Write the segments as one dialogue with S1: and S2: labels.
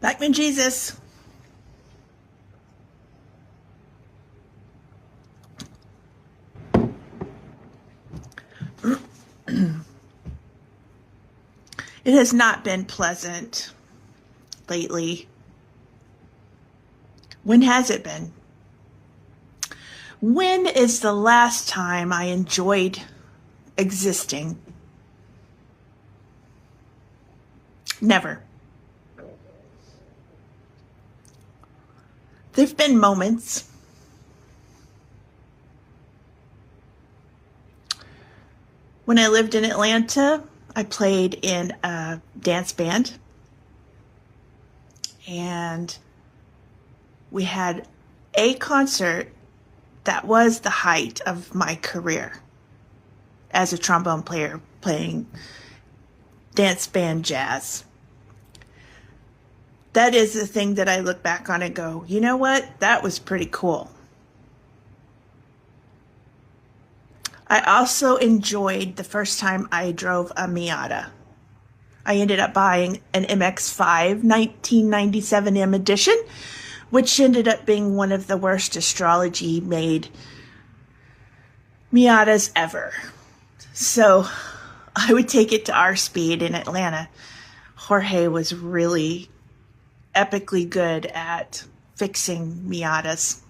S1: Backman Jesus. It has not been pleasant lately. When has it been? When is the last time I enjoyed existing? Never. There've been moments. When I lived in Atlanta, I played in a dance band, and we had a concert that was the height of my career as a trombone player playing dance band jazz. That is the thing that I look back on and go, you know what? That was pretty cool. I also enjoyed the first time I drove a Miata. I ended up buying an MX-5 1997 M edition, which ended up being one of the worst astrology made Miatas ever. So I would take it to our speed in Atlanta. Jorge was really epically good at fixing Miatas.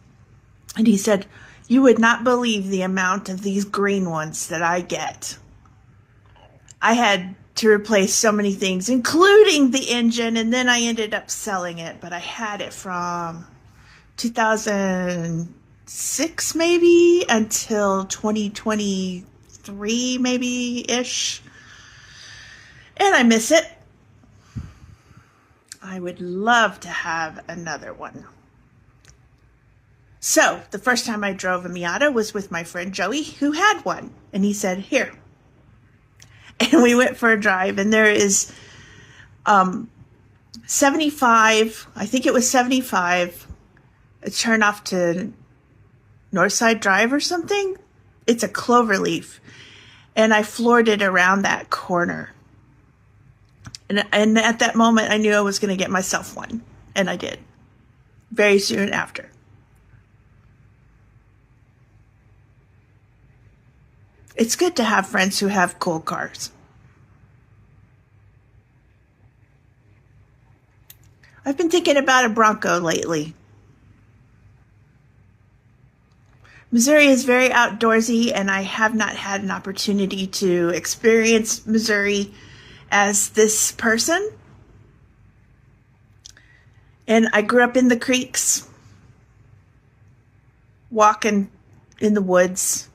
S1: And he said, "You would not believe the amount of these green ones that I get." I had to replace so many things, including the engine, and then I ended up selling it. But I had it from 2006 maybe until 2023 maybe-ish. And I miss it. I would love to have another one. So the first time I drove a Miata was with my friend Joey, who had one. And he said, "Here." And we went for a drive, and there is 75, I think it was 75, a turn off to Northside Drive or something. It's a clover leaf. And I floored it around that corner. And at that moment, I knew I was going to get myself one. And I did. Very soon after. It's good to have friends who have cool cars. I've been thinking about a Bronco lately. Missouri is very outdoorsy, and I have not had an opportunity to experience Missouri as this person. And I grew up in the creeks, walking in the woods.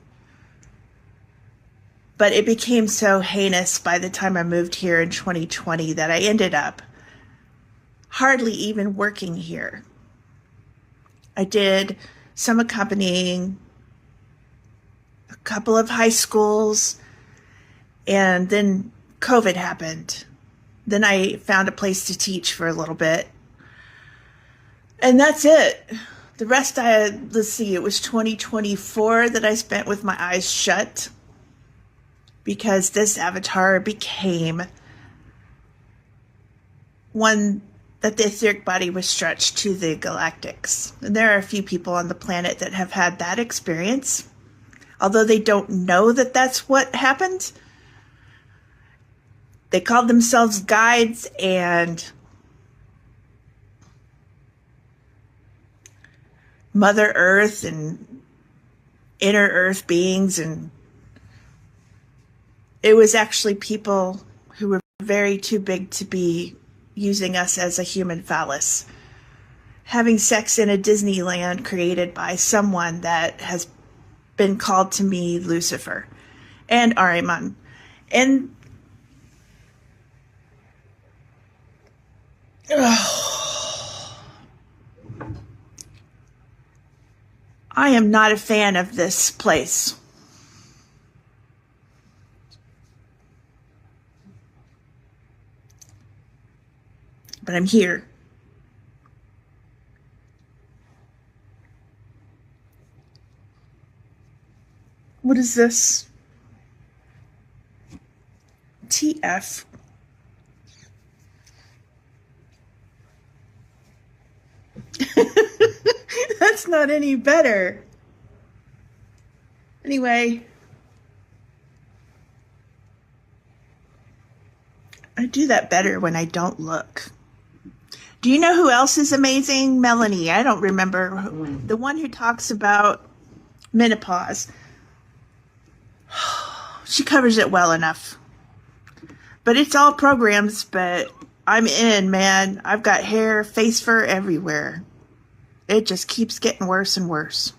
S1: But it became so heinous by the time I moved here in 2020 that I ended up hardly even working here. I did some accompanying, a couple of high schools, and then COVID happened. Then I found a place to teach for a little bit. And that's it. The rest let's see, it was 2024 that I spent with my eyes shut, because this avatar became one that the etheric body was stretched to the galactics. And there are a few people on the planet that have had that experience, although they don't know that that's what happened. They called themselves guides and Mother Earth and inner Earth beings, and it was actually people who were very too big to be using us as a human phallus, having sex in a Disneyland created by someone that has been called to me Lucifer and Ahriman. And I am not a fan of this place. But I'm here. What is this? TF. That's not any better. Anyway, I do that better when I don't look. Do you know who else is amazing? Melanie. I don't remember. The one who talks about menopause. She covers it well enough. But it's all programs, but I'm in, man. I've got hair, face fur everywhere. It just keeps getting worse and worse.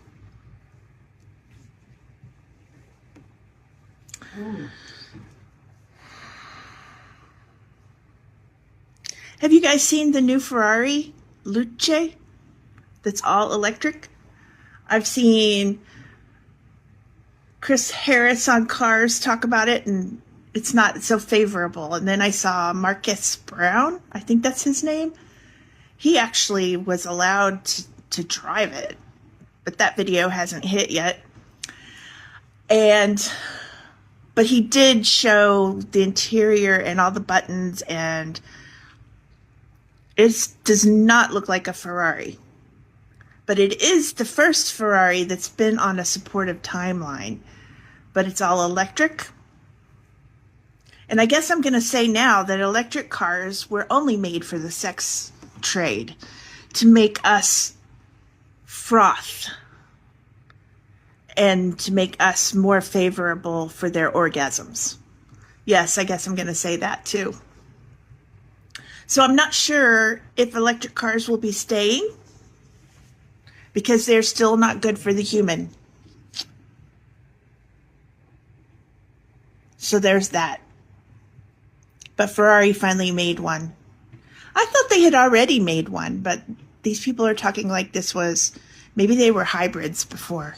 S1: Have you guys seen the new Ferrari Luce that's all electric? I've seen Chris Harris on Cars talk about it, and it's not so favorable. And then I saw Marcus Brown, I think that's his name. He actually was allowed to drive it, but that video hasn't hit yet. But he did show the interior and all the buttons, and it does not look like a Ferrari. But it is the first Ferrari that's been on a supportive timeline. But it's all electric. And I guess I'm going to say now that electric cars were only made for the sex trade, to make us froth and to make us more favorable for their orgasms. Yes, I guess I'm going to say that too. So I'm not sure if electric cars will be staying, because they're still not good for the human. So there's that. But Ferrari finally made one. I thought they had already made one, but these people are talking like this was, maybe they were hybrids before.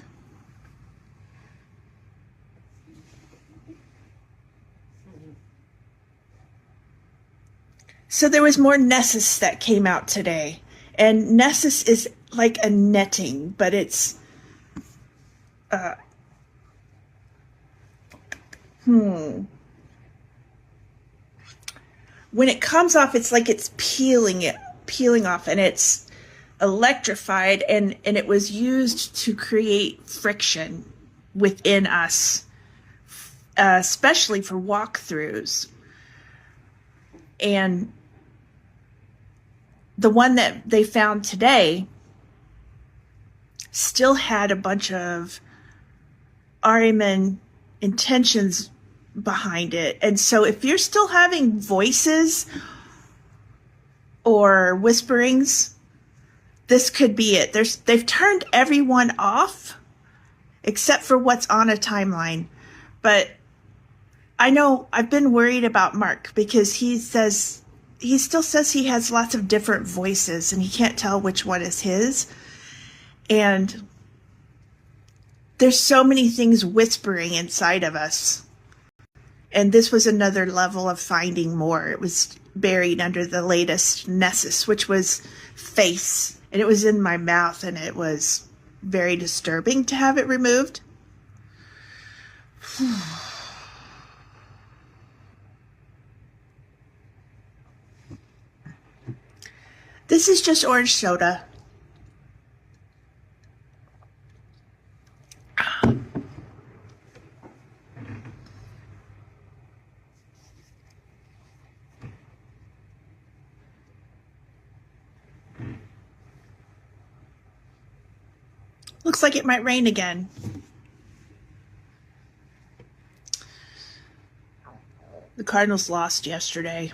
S1: So there was more nessus that came out today. And nessus is like a netting, but it's when it comes off, it's like it's peeling off, and it's electrified, and it was used to create friction within us, especially for walkthroughs. And the one that they found today still had a bunch of Ariman intentions behind it. And so if you're still having voices or whisperings, this could be it. They've turned everyone off except for what's on a timeline. But I know I've been worried about Mark, because he still says he has lots of different voices and he can't tell which one is his. And there's so many things whispering inside of us. And this was another level of finding more. It was buried under the latest nessus, which was face. And it was in my mouth, and it was very disturbing to have it removed. This is just orange soda. Looks like it might rain again. The Cardinals lost yesterday,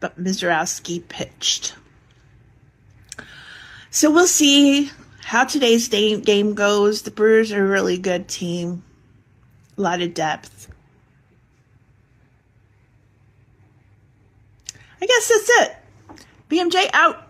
S1: but Mizrowski pitched. So we'll see how today's game goes. The Brewers are a really good team. A lot of depth. I guess that's it. BMJ out.